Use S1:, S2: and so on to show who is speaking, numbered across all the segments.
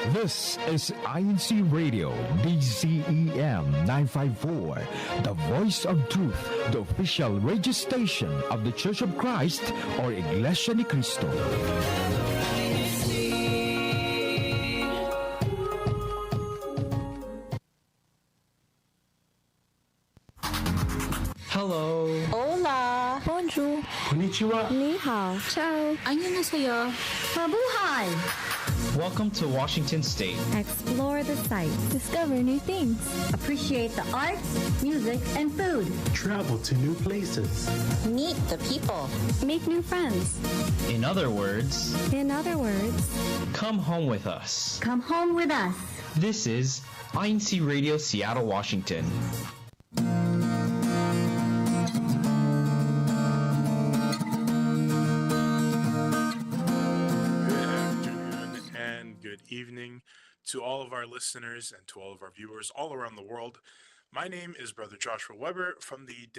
S1: This is INCRadio DCEM 954, the voice of truth, the official radio station of the Church of Christ or Iglesia ni Cristo.
S2: Hello.
S3: Hola.
S4: Bonjour.
S2: Konnichiwa.
S4: Ni hao.
S3: Ciao.
S4: Annyeonghaseyo. Mabuhay.
S2: Welcome to Washington State.
S4: Explore the sights.
S3: Discover new things.
S5: Appreciate the arts, music, and food.
S6: Travel to new places.
S5: Meet the people.
S4: Make new friends.
S2: In other words,
S4: come
S2: home with us.
S5: Come home with us.
S2: This is INCRadio Seattle, Washington.
S7: Good evening to all of our listeners and to all of our viewers all around the world. My name is Brother Joshua Weber from the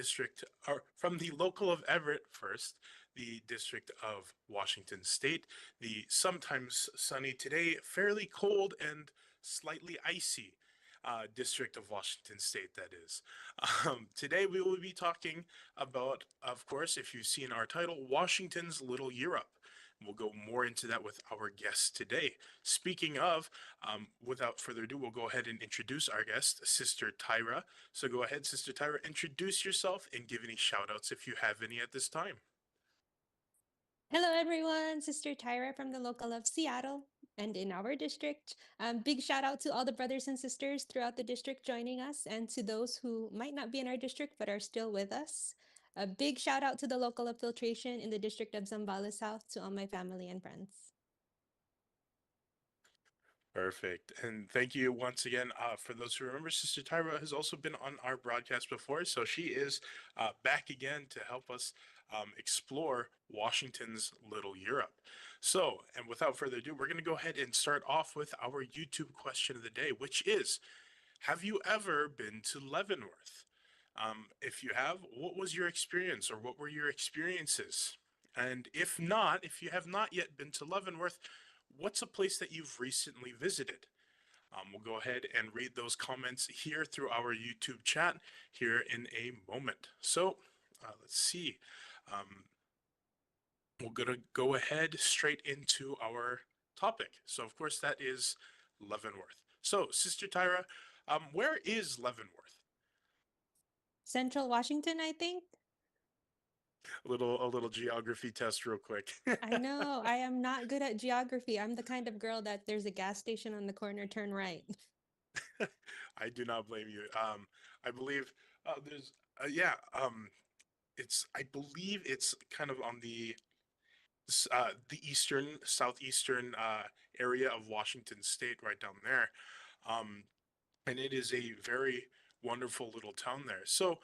S7: local of Everett first, the district of Washington State, the sometimes sunny, today fairly cold and slightly icy district of Washington State, that is. Today we will be talking about, of course, if you've seen our title, Washington's Little Europe. We'll go more into that with our guest today. Speaking of, without further ado, we'll go ahead and introduce our guest, Sister Tyra. So go ahead, Sister Tyra, introduce yourself and give any shout-outs if you have any at this time.
S8: Hello, everyone. Sister Tyra from the local of Seattle and in our district. Big shout out to all the brothers and sisters throughout the district joining us and to those who might not be in our district but are still with us. A big shout out to the local of Filtration in the district of Zambales South, to all my family and friends.
S7: Perfect. And thank you once again. For those who remember, Sister Tyra has also been on our broadcast before, so she is back again to help us explore Washington's Little Europe. So, and without further ado, we're going to go ahead and start off with our YouTube question of the day, which is, have you ever been to Leavenworth? If you have, what was your experience or what were your experiences? And if not, if you have not yet been to Leavenworth, what's a place that you've recently visited? We'll go ahead and read those comments here through our YouTube chat here in a moment. So let's see. We're going to go ahead straight into our topic. So, of course, that is Leavenworth. So, Sister Tyra, where is Leavenworth?
S8: Central Washington, I think.
S7: A little geography test real quick.
S8: I know, I am not good at geography. I'm the kind of girl that there's a gas station on the corner, turn right.
S7: I do not blame you. I believe there's I believe it's kind of on the southeastern area of Washington State, right down there. And it is a very wonderful little town there. So,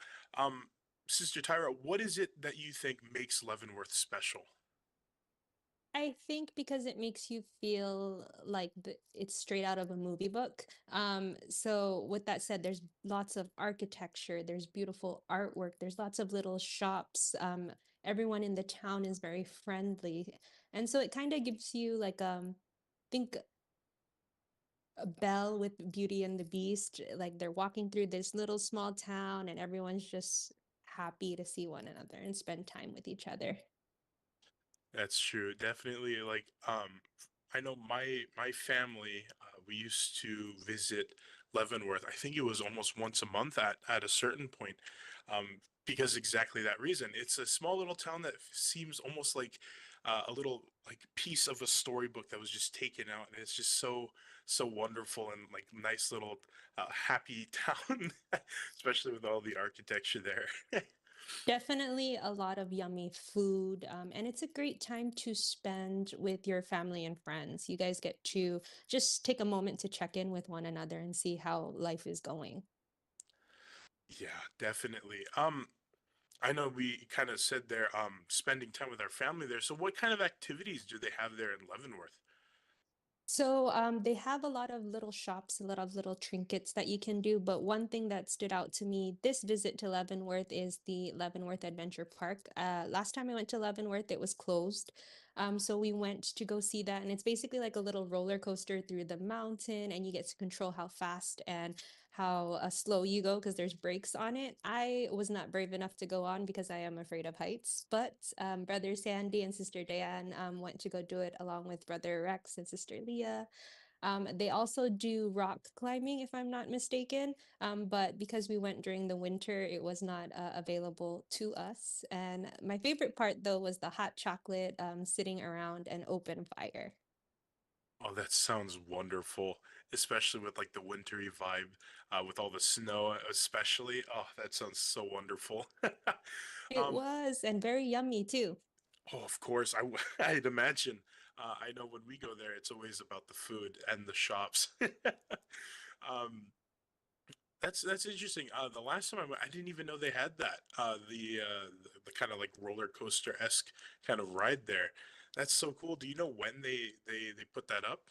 S7: Sister Tyra, what is it that you think makes Leavenworth special?
S8: I think because it makes you feel like it's straight out of a movie book. So with that said, there's lots of architecture, there's beautiful artwork, there's lots of little shops. Everyone in the town is very friendly. And so it kind of gives you like, think Belle with Beauty and the Beast, like they're walking through this little small town and everyone's just happy to see one another and spend time with each other.
S7: That's true. Definitely. Like, I know my family, we used to visit Leavenworth. I think it was almost once a month at a certain point, because exactly that reason. It's a small little town that seems almost like a little like piece of a storybook that was just taken out, and it's just so wonderful and like nice little happy town, especially with all the architecture there.
S8: Definitely a lot of yummy food, and it's a great time to spend with your family and friends. You guys get to just take a moment to check in with one another and see how life is going.
S7: Yeah, definitely. I know we kind of said there, spending time with our family there. So what kind of activities do they have there in Leavenworth?
S8: So they have a lot of little shops, a lot of little trinkets that you can do. But one thing that stood out to me this visit to Leavenworth is the Leavenworth Adventure Park. Last time I went to Leavenworth, it was closed. So we went to go see that. And it's basically like a little roller coaster through the mountain, and you get to control how fast and how slow you go because there's brakes on it. I was not brave enough to go on because I am afraid of heights, but Brother Sandy and Sister Diane went to go do it along with Brother Rex and Sister Leah. They also do rock climbing, if I'm not mistaken, but because we went during the winter, it was not available to us. And my favorite part, though, was the hot chocolate sitting around an open fire.
S7: Oh, that sounds wonderful, especially with like the wintry vibe, with all the snow, especially. Oh, that sounds so wonderful.
S8: It
S7: Um,
S8: was, and very yummy too.
S7: oh, of course, I'd imagine. I know when we go there, it's always about the food and the shops. Um, that's interesting. The last time I went, I didn't even know they had that. The kind of like roller coaster esque kind of ride there. That's so cool. Do you know when they put that up?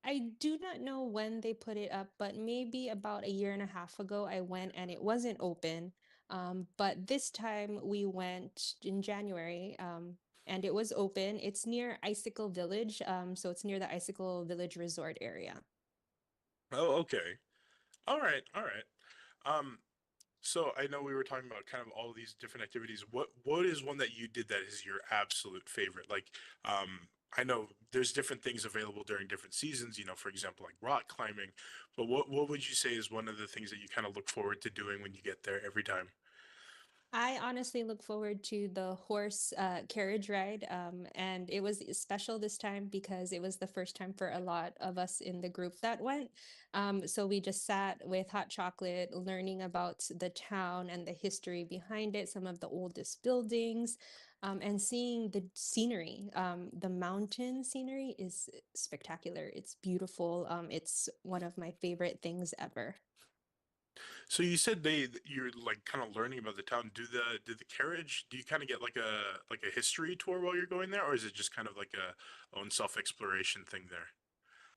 S8: I do not know when they put it up, but maybe about a year and a half ago, I went and it wasn't open. But this time we went in January, and it was open. It's near Icicle Village, so it's near the Icicle Village Resort area.
S7: Oh, okay. All right, all right. Um, so I know we were talking about kind of all these different activities. What is one that you did that is your absolute favorite? Like, I know there's different things available during different seasons, for example, like rock climbing, but what would you say is one of the things that you kind of look forward to doing when you get there every time?
S8: I honestly look forward to the horse carriage ride. And it was special this time because it was the first time for a lot of us in the group that went. So we just sat with hot chocolate, learning about the town and the history behind it, some of the oldest buildings, and seeing the scenery. The mountain scenery is spectacular. It's beautiful. It's one of my favorite things ever.
S7: So you said you're like kind of learning about the town. Do the carriage, do you kind of get like a history tour while you're going there, or is it just kind of like a own self-exploration thing there?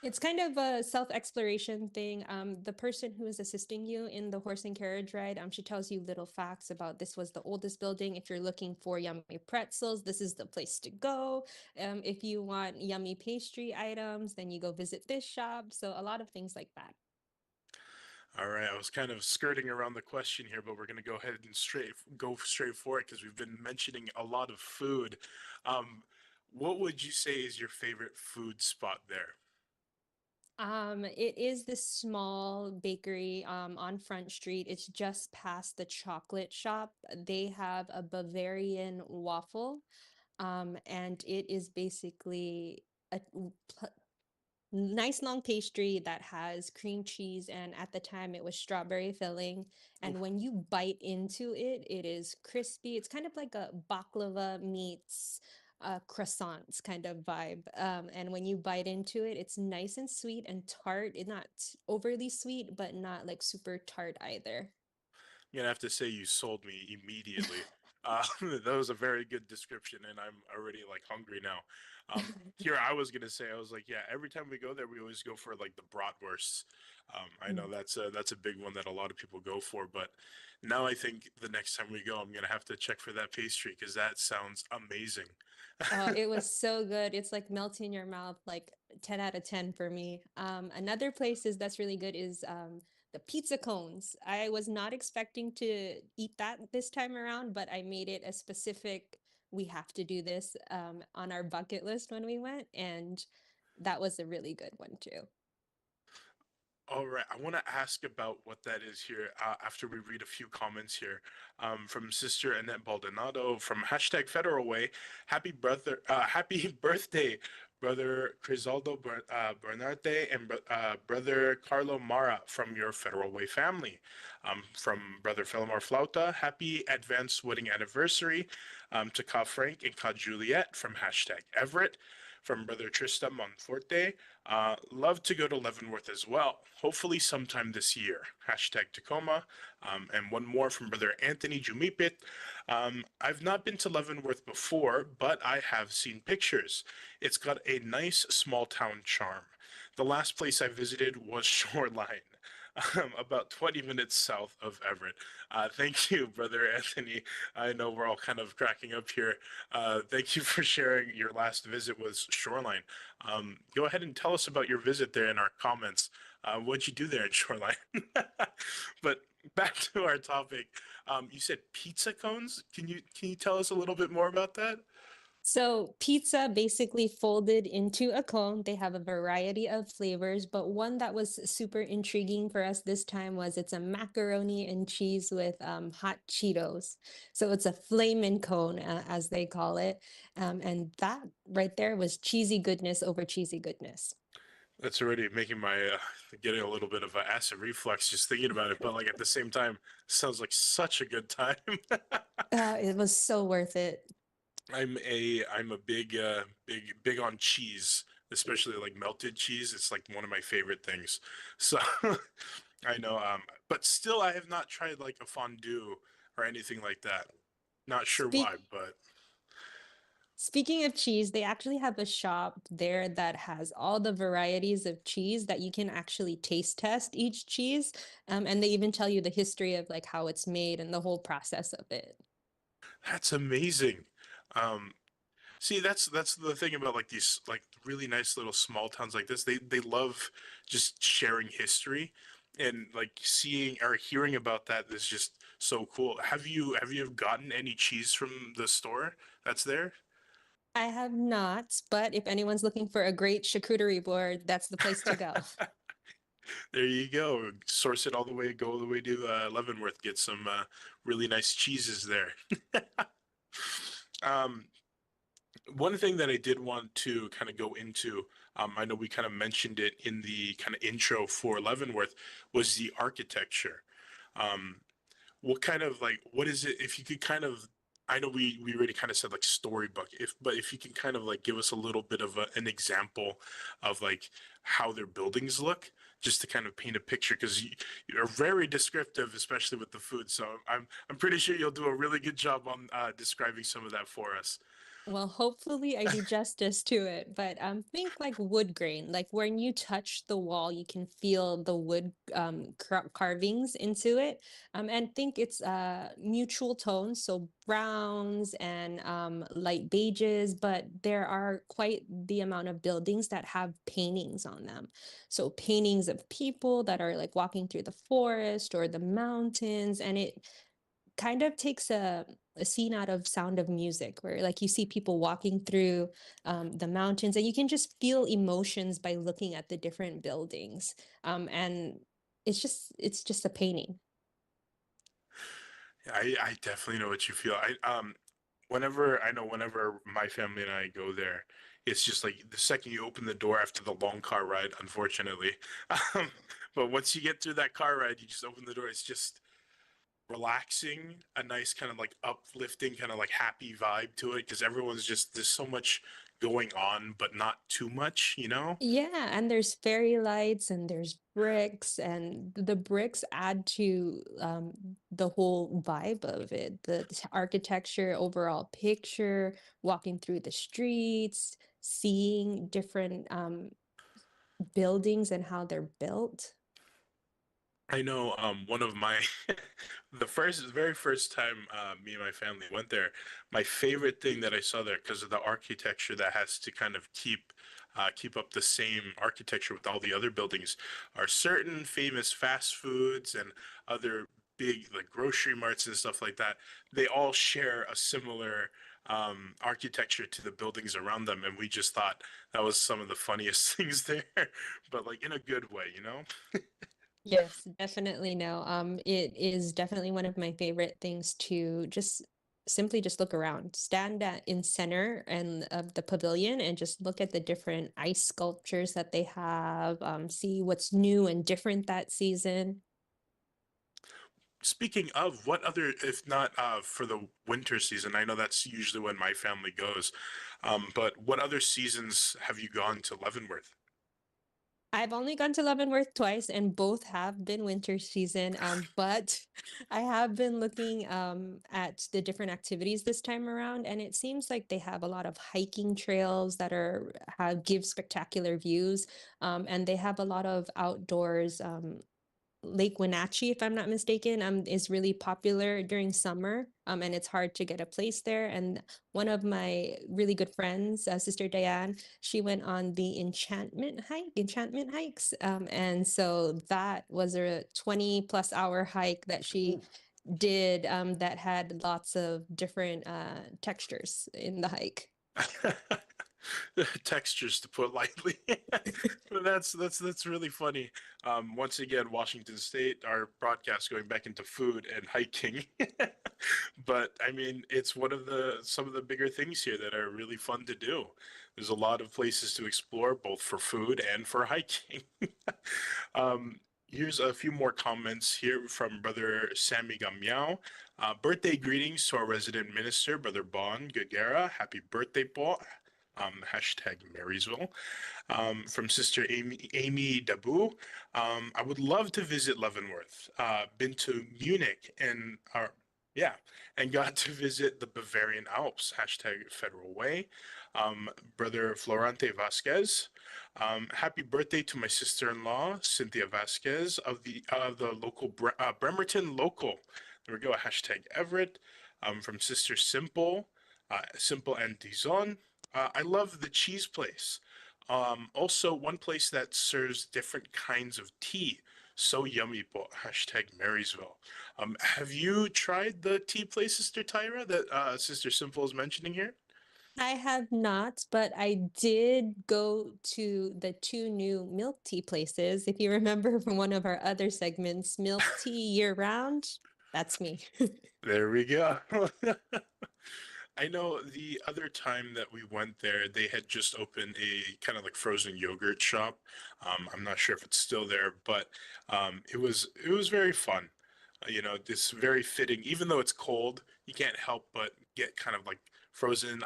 S8: It's kind of a self-exploration thing. The person who is assisting you in the horse and carriage ride, she tells you little facts about this was the oldest building. If you're looking for yummy pretzels, this is the place to go. If you want yummy pastry items, then you go visit this shop. So a lot of things like that.
S7: All right, I was kind of skirting around the question here, but we're going to go ahead and go straight for it because we've been mentioning a lot of food. Um, what would you say is your favorite food spot there?
S8: It is this small bakery on Front Street. It's just past the chocolate shop. They have a Bavarian waffle, and it is basically a nice long pastry that has cream cheese, and at the time it was strawberry filling. And when you bite into it, it is crispy. It's kind of like a baklava meets croissants kind of vibe. And when you bite into it, it's nice and sweet and tart. It's not overly sweet, but not like super tart either.
S7: I'm gonna have to say you sold me immediately. That was a very good description, and I'm already like hungry now. Here I was gonna say I was like, yeah, every time we go there, we always go for like the bratwursts. I know that's a big one that a lot of people go for, but now I think the next time we go, I'm gonna have to check for that pastry because that sounds amazing.
S8: It was so good. It's like melting in your mouth, like 10 out of 10 for me. Another place is that's really good is the pizza cones. I was not expecting to eat that this time around, but I made it a specific, we have to do this on our bucket list when we went, and that was a really good one too.
S7: All right, I want to ask about what that is here after we read a few comments here from Sister Annette Baldonado from hashtag Federal Way. Happy birthday, Brother Crisaldo Bernarte and Brother Carlo Mara from your Federal Way family. From Brother Felomar Flauta, happy advanced wedding anniversary to Ka Frank and Ka Juliet from hashtag Everett. From Brother Trista Monforte, love to go to Leavenworth as well. Hopefully sometime this year. Hashtag Tacoma. And one more from Brother Anthony Jumipit. I've not been to Leavenworth before, but I have seen pictures. It's got a nice small town charm. The last place I visited was Shoreline, about 20 minutes south of Everett. Thank you, Brother Anthony. I know we're all kind of cracking up here. Thank you for sharing your last visit was Shoreline. Go ahead and tell us about your visit there in our comments. What'd you do there in Shoreline? But back to our topic. You said pizza cones. Can you tell us a little bit more about that?
S8: So pizza basically folded into a cone. They have a variety of flavors, but one that was super intriguing for us this time was it's a macaroni and cheese with hot Cheetos. So it's a flamin' cone, as they call it. And that right there was cheesy goodness over cheesy goodness.
S7: That's already making my getting a little bit of an acid reflux just thinking about it. But like at the same time, sounds like such a good time.
S8: It was so worth it.
S7: I'm a big on cheese, especially like melted cheese. It's like one of my favorite things. So I know, but still I have not tried like a fondue or anything like that. Not sure why,
S8: Speak
S7: but
S8: Speaking of cheese, they actually have a shop there that has all the varieties of cheese that you can actually taste test each cheese. And they even tell you the history of like how it's made and the whole process of it.
S7: that's amazing. Um, See, that's the thing about like these like really nice little small towns like this. They love just sharing history and like seeing or hearing about that is just so cool. Have you gotten any cheese from the store that's there?
S8: I have not, but if anyone's looking for a great charcuterie board, that's the place to go.
S7: There you go. Source it all the way, go all the way to Leavenworth, get some really nice cheeses there. Um, One thing that I did want to kind of go into, I know we kind of mentioned it in the kind of intro for Leavenworth, was the architecture. Um, what kind of like, what is it? If you could kind of, I know we already kind of said like storybook, but if you can kind of like give us a little bit of an example of like how their buildings look, just to kind of paint a picture, because you're very descriptive, especially with the food. So I'm pretty sure you'll do a really good job on describing some of that for us.
S8: Well, hopefully I do justice to it, but think like wood grain, like when you touch the wall, you can feel the wood carvings into it. And think it's mutual tones, so browns and light beiges, but there are quite the amount of buildings that have paintings on them. So paintings of people that are like walking through the forest or the mountains, and it kind of takes a scene out of Sound of Music, where like you see people walking through the mountains, and you can just feel emotions by looking at the different buildings. And it's just a painting.
S7: I definitely know what you feel. Whenever my family and I go there, it's just like the second you open the door after the long car ride, unfortunately. Um, but once you get through that car ride, you just open the door. It's just relaxing, a nice kind of like uplifting, kind of like happy vibe to it because everyone's just there's so much going on, but not too much, you know?
S8: Yeah, and there's fairy lights and there's bricks, and the bricks add to the whole vibe of it, the architecture, overall picture, walking through the streets, seeing different buildings and how they're built.
S7: I know one of my very first time me and my family went there, my favorite thing that I saw there because of the architecture that has to kind of keep up the same architecture with all the other buildings are certain famous fast foods and other big like grocery marts and stuff like that. They all share a similar architecture to the buildings around them, and we just thought that was some of the funniest things there, but like in a good way, you know?
S8: Yes, definitely no. It is definitely one of my favorite things to just simply just look around, stand in center and of the pavilion and just look at the different ice sculptures that they have, see what's new and different that season.
S7: Speaking of, what other, if not for the winter season, I know that's usually when my family goes, but what other seasons have you gone to Leavenworth?
S8: I've only gone to Leavenworth twice, and both have been winter season. But I have been looking at the different activities this time around, and it seems like they have a lot of hiking trails that are have give spectacular views, and they have a lot of outdoors. Lake Wenatchee, if I'm not mistaken, is really popular during summer, and it's hard to get a place there. And one of my really good friends, Sister Diane, she went on the Enchantment hikes, and so that was a 20+ hour hike that she did, that had lots of different textures in the hike.
S7: Textures, to put lightly. But that's really funny. Once again, Washington State, our broadcast going back into food and hiking. But I mean, it's one of some of the bigger things here that are really fun to do. There's a lot of places to explore, both for food and for hiking. Here's a few more comments here from Brother Sammy Gamiao. Birthday greetings to our resident minister, Brother Bon Gagara. Happy birthday, Paul. Hashtag Marysville. From Sister Amy Dabu. I would love to visit Leavenworth. Been to Munich and and got to visit the Bavarian Alps. Hashtag Federal Way. Brother Florante Vasquez. Happy birthday to my sister-in-law Cynthia Vasquez of the local Bremerton local. There we go. Hashtag Everett. From Sister Simple. Simple and Dizon. I love the cheese place. Also, one place that serves different kinds of tea. So yummy, po. Hashtag Marysville. Have you tried the tea place, Sister Tyra, that Sister Simple is mentioning here?
S8: I have not, but I did go to the two new milk tea places. If you remember from one of our other segments, milk tea year round, that's me.
S7: There we go. I know the other time that we went there, they had just opened a kind of like frozen yogurt shop. I'm not sure if it's still there, but it was very fun. It's very fitting. Even though it's cold, you can't help but get kind of like frozen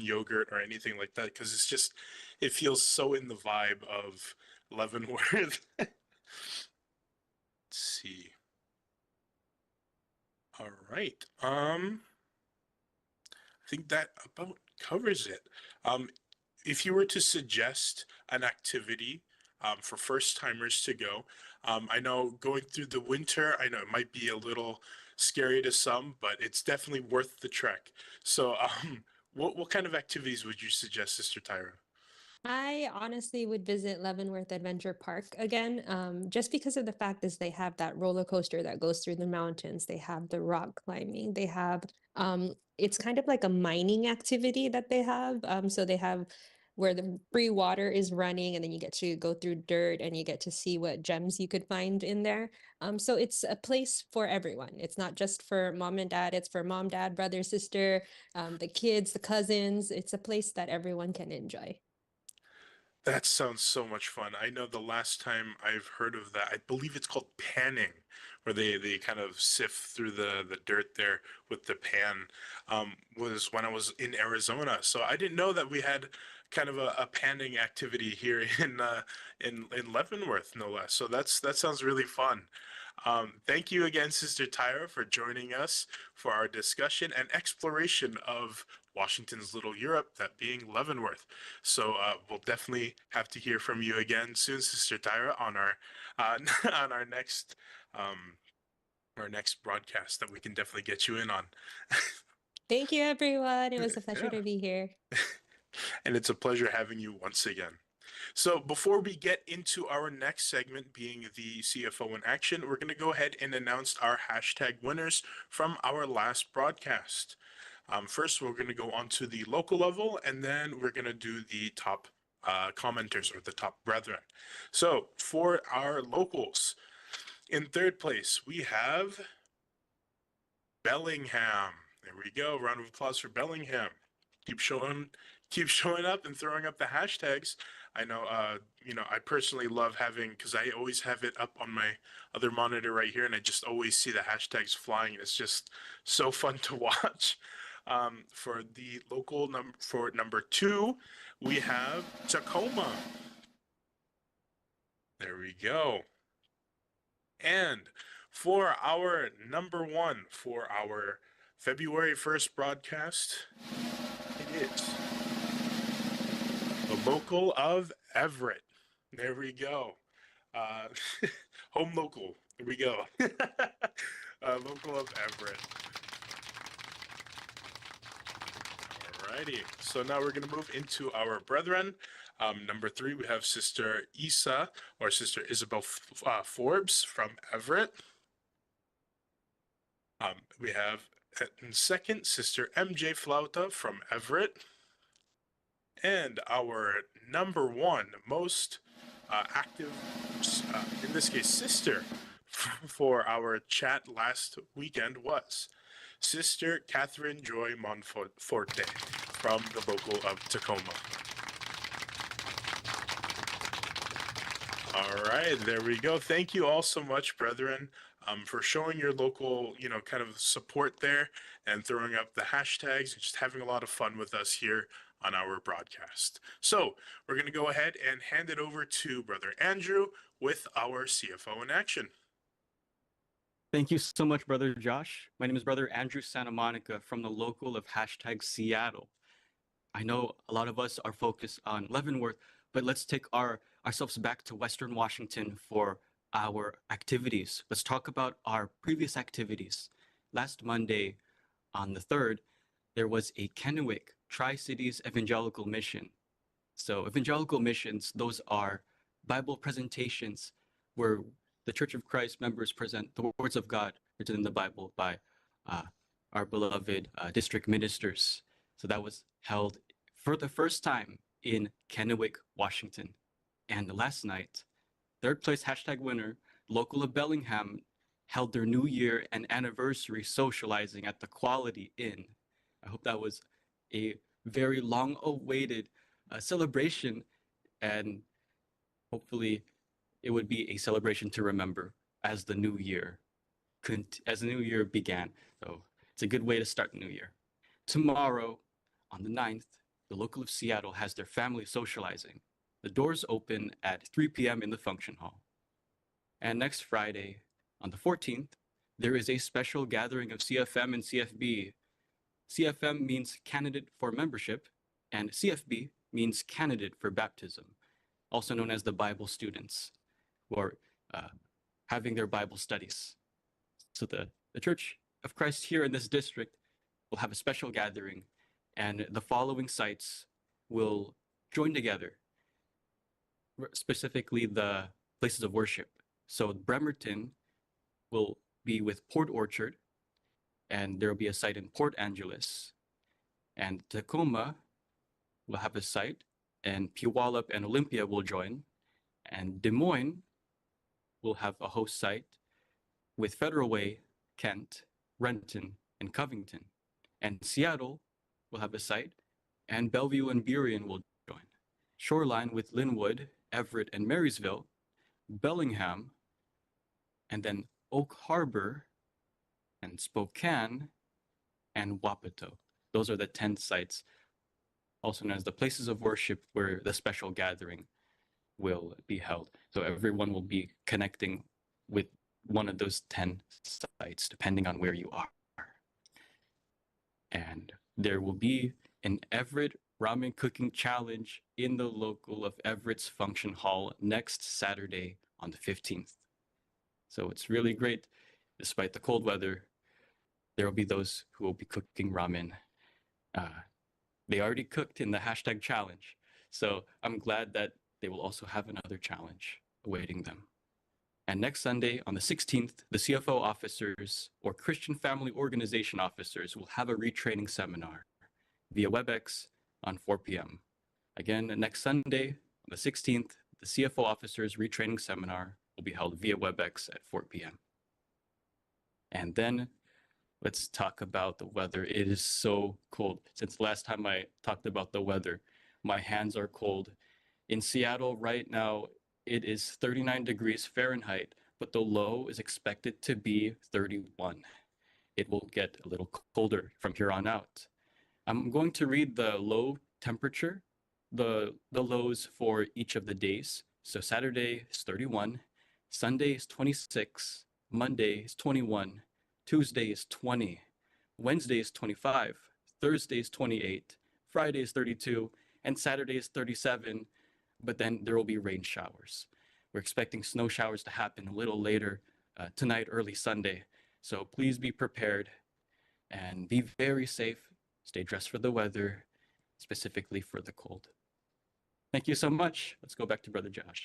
S7: yogurt or anything like that, because it feels so in the vibe of Leavenworth. Let's see. All right. I think that about covers it. If you were to suggest an activity for first timers to go, I know going through the winter, I know it might be a little scary to some, but it's definitely worth the trek. So, what kind of activities would you suggest, Sister Tyra?
S8: I honestly would visit Leavenworth Adventure Park again, just because of the fact is they have that roller coaster that goes through the mountains. They have the rock climbing. They have it's kind of like a mining activity that they have. So they have where the free water is running, and then you get to go through dirt and you get to see what gems you could find in there. So it's a place for everyone. It's not just for mom and dad. It's for mom, dad, brother, sister, the kids, the cousins. It's a place that everyone can enjoy.
S7: That sounds so much fun. I know the last time I've heard of that, I believe it's called panning, where they kind of sift through the dirt there with the pan, was when I was in Arizona. So I didn't know that we had kind of a panning activity here in Leavenworth, no less. So that sounds really fun. Thank you again, Sister Tyra, for joining us for our discussion and exploration of Washington's Little Europe, that being Leavenworth. So we'll definitely have to hear from you again soon, Sister Tyra, on our on our next broadcast that we can definitely get you in on.
S8: Thank you, everyone. It was a pleasure
S7: Yeah.
S8: to be here.
S7: And it's a pleasure having you once again. So before we get into our next segment, being the CFO in action, we're going to go ahead and announce our hashtag winners from our last broadcast. First, we're going to go on to the local level, and then we're going to do the top commenters, or the top brethren. So for our locals, in third place, we have Bellingham. There we go. Round of applause for Bellingham. Keep showing up and throwing up the hashtags. I know, I personally love having, because I always have it up on my other monitor right here, and I just always see the hashtags flying. It's just so fun to watch. For the local for number 2, we have Tacoma. There we go. And for our number one for our February 1st broadcast, it is the local of Everett. There we go. Uh, home local. There we go. Local of Everett. Alrighty. So now we're going to move into our brethren. Number 3, we have Sister Isa, or Sister Isabel Forbes from Everett. We have in second, Sister MJ Flauta from Everett. And our number 1 most active, in this case, sister for our chat last weekend was Sister Catherine Joy Monforte from the local of Tacoma. All right, there we go. Thank you all so much, brethren, for showing your local, kind of support there and throwing up the hashtags and just having a lot of fun with us here on our broadcast. So we're going to go ahead and hand it over to Brother Andrew with our CFO in action.
S9: Thank you so much, Brother Josh. My name is Brother Andrew Santa Monica from the local of #Seattle. I know a lot of us are focused on Leavenworth, but let's take ourselves back to Western Washington for our activities. Let's talk about our previous activities. Last Monday, on the 3rd, there was a Kennewick Tri-Cities Evangelical Mission. So evangelical missions, those are Bible presentations where the Church of Christ members present the words of God written in the Bible by our beloved district ministers. So that was held for the first time in Kennewick, Washington. And last night, 3rd place #winner, local of Bellingham, held their New Year and anniversary socializing at the Quality Inn. I hope that was a very long-awaited celebration, and hopefully it would be a celebration to remember as the new year began. So it's a good way to start the new year. Tomorrow, on the 9th, the local of Seattle has their family socializing. The doors open at 3 p.m. in the function hall. And next Friday, on the 14th, there is a special gathering of CFM and CFB. CFM means candidate for membership, and CFB means candidate for baptism, also known as the Bible students, who are having their Bible studies. So the Church of Christ here in this district will have a special gathering, and the following sites will join together, specifically the places of worship. So Bremerton will be with Port Orchard, and there will be a site in Port Angeles. And Tacoma will have a site, and Puyallup and Olympia will join. And Des Moines will have a host site with Federal Way, Kent, Renton, and Covington. And Seattle will have a site, and Bellevue and Burien will join. Shoreline with Linwood, Everett, and Marysville, Bellingham, and then Oak Harbor, and Spokane, and Wapato. Those are the 10 sites, also known as the places of worship where the special gathering will be held. So everyone will be connecting with one of those 10 sites, depending on where you are. And there will be an Everett Ramen Cooking Challenge in the local of Everett's Function Hall next Saturday on the 15th. So it's really great. Despite the cold weather, there will be those who will be cooking ramen. They already cooked in the #challenge. So I'm glad that they will also have another challenge awaiting them. And next Sunday, on the 16th, the CFO officers or Christian Family Organization officers will have a retraining seminar via WebEx on 4 p.m. Again, next Sunday, on the 16th, the CFO officers retraining seminar will be held via WebEx at 4 p.m. And then let's talk about the weather. It is so cold. Since the last time I talked about the weather, my hands are cold. In Seattle right now, it is 39 degrees Fahrenheit, but the low is expected to be 31. It will get a little colder from here on out. I'm going to read the low temperature, the lows for each of the days, So Saturday is 31, Sunday is 26, Monday is 21, Tuesday is 20, Wednesday is 25, Thursday is 28, Friday is 32, and Saturday is 37, but then there will be rain showers. We're expecting snow showers to happen a little later tonight, early Sunday. So please be prepared and be very safe. Stay dressed for the weather, specifically for the cold. Thank you so much. Let's go back to Brother Josh.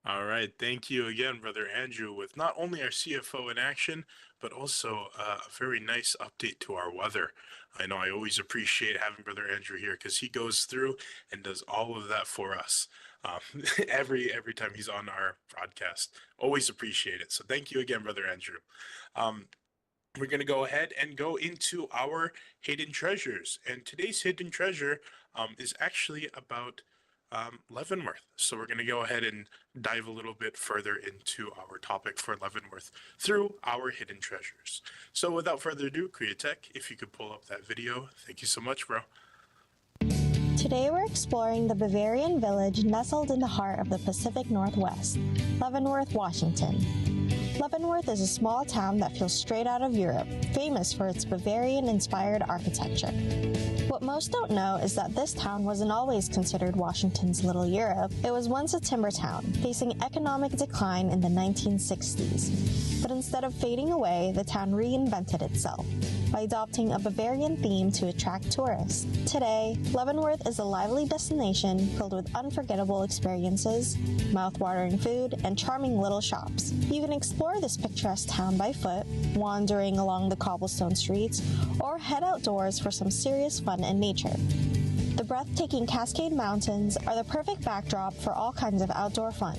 S7: All right. Thank you again, Brother Andrew, with not only our CFO in action, but also a very nice update to our weather. I know I always appreciate having Brother Andrew here because he goes through and does all of that for us every time he's on our broadcast. Always appreciate it. So thank you again, Brother Andrew. We're going to go ahead and go into our hidden treasures. And today's hidden treasure is actually about Leavenworth. So we're going to go ahead and dive a little bit further into our topic for Leavenworth through our hidden treasures. So without further ado, Createch, if you could pull up that video. Thank you so much, bro.
S3: Today we're exploring the Bavarian village nestled in the heart of the Pacific Northwest, Leavenworth, Washington. Leavenworth is a small town that feels straight out of Europe, famous for its Bavarian-inspired architecture. What most don't know is that this town wasn't always considered Washington's Little Europe. It was once a timber town, facing economic decline in the 1960s. But instead of fading away, the town reinvented itself by adopting a Bavarian theme to attract tourists. Today, Leavenworth is a lively destination filled with unforgettable experiences, mouth-watering food, and charming little shops. You can explore this picturesque town by foot, wandering along the cobblestone streets, or head outdoors for some serious fun in nature. The breathtaking Cascade Mountains are the perfect backdrop for all kinds of outdoor fun.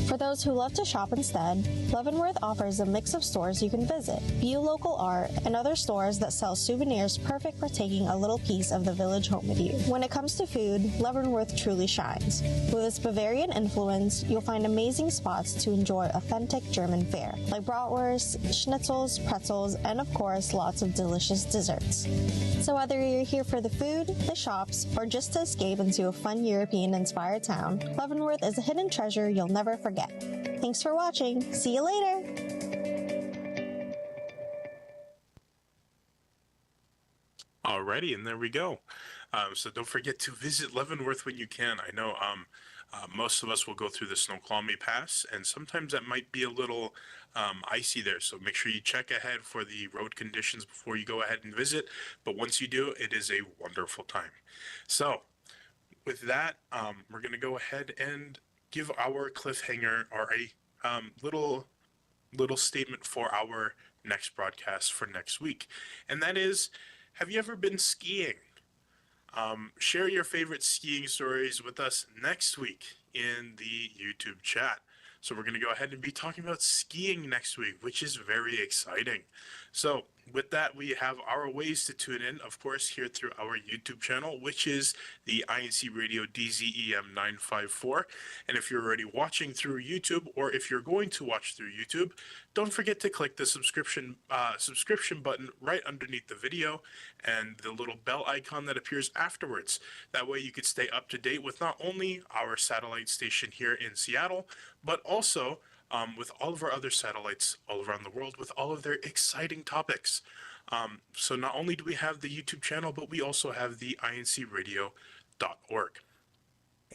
S3: For those who love to shop instead, Leavenworth offers a mix of stores you can visit, view local art, and other stores that sell souvenirs perfect for taking a little piece of the village home with you. When it comes to food, Leavenworth truly shines. With its Bavarian influence, you'll find amazing spots to enjoy authentic German fare, like bratwurst, schnitzels, pretzels, and of course, lots of delicious desserts. So whether you're here for the food, the shops, or just to escape into a fun European-inspired town, Leavenworth is a hidden treasure you'll never forget. Thanks for watching. See you later.
S7: Alrighty, and there we go. So don't forget to visit Leavenworth when you can. I know most of us will go through the Snoqualmie Pass, and sometimes that might be a little icy there. So make sure you check ahead for the road conditions before you go ahead and visit. But once you do, it is a wonderful time. So with that, we're going to go ahead and give our cliffhanger or a little statement for our next broadcast for next week. And that is, have you ever been skiing? Share your favorite skiing stories with us next week in the YouTube chat. So we're going to go ahead and be talking about skiing next week, which is very exciting. So with that, we have our ways to tune in, of course, here through our YouTube channel, which is the INCRadio DZEM 954. And if you're already watching through YouTube, or if you're going to watch through YouTube, don't forget to click the subscription button right underneath the video and the little bell icon that appears afterwards. That way you can stay up to date with not only our satellite station here in Seattle, but also with all of our other satellites all around the world with all of their exciting topics. So not only do we have the YouTube channel, but we also have the INCradio.org.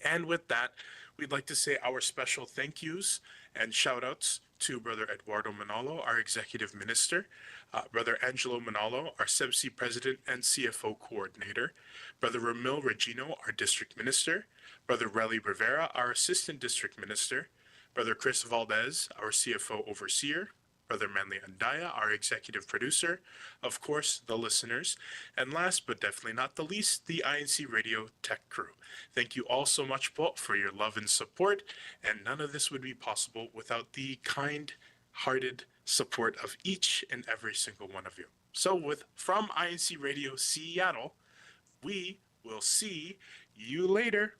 S7: And with that, we'd like to say our special thank yous and shout outs to Brother Eduardo Manalo, our Executive Minister, Brother Angelo Manalo, our CEBSI President and CFO Coordinator, Brother Ramil Regino, our District Minister, Brother Relly Rivera, our Assistant District Minister, Brother Chris Valdez, our CFO Overseer, Brother Manly Andaya, our Executive Producer, of course, the listeners, and last but definitely not the least, the INC Radio Tech Crew. Thank you all so much, Paul, for your love and support, and none of this would be possible without the kind-hearted support of each and every single one of you. So from INC Radio Seattle, we will see you later.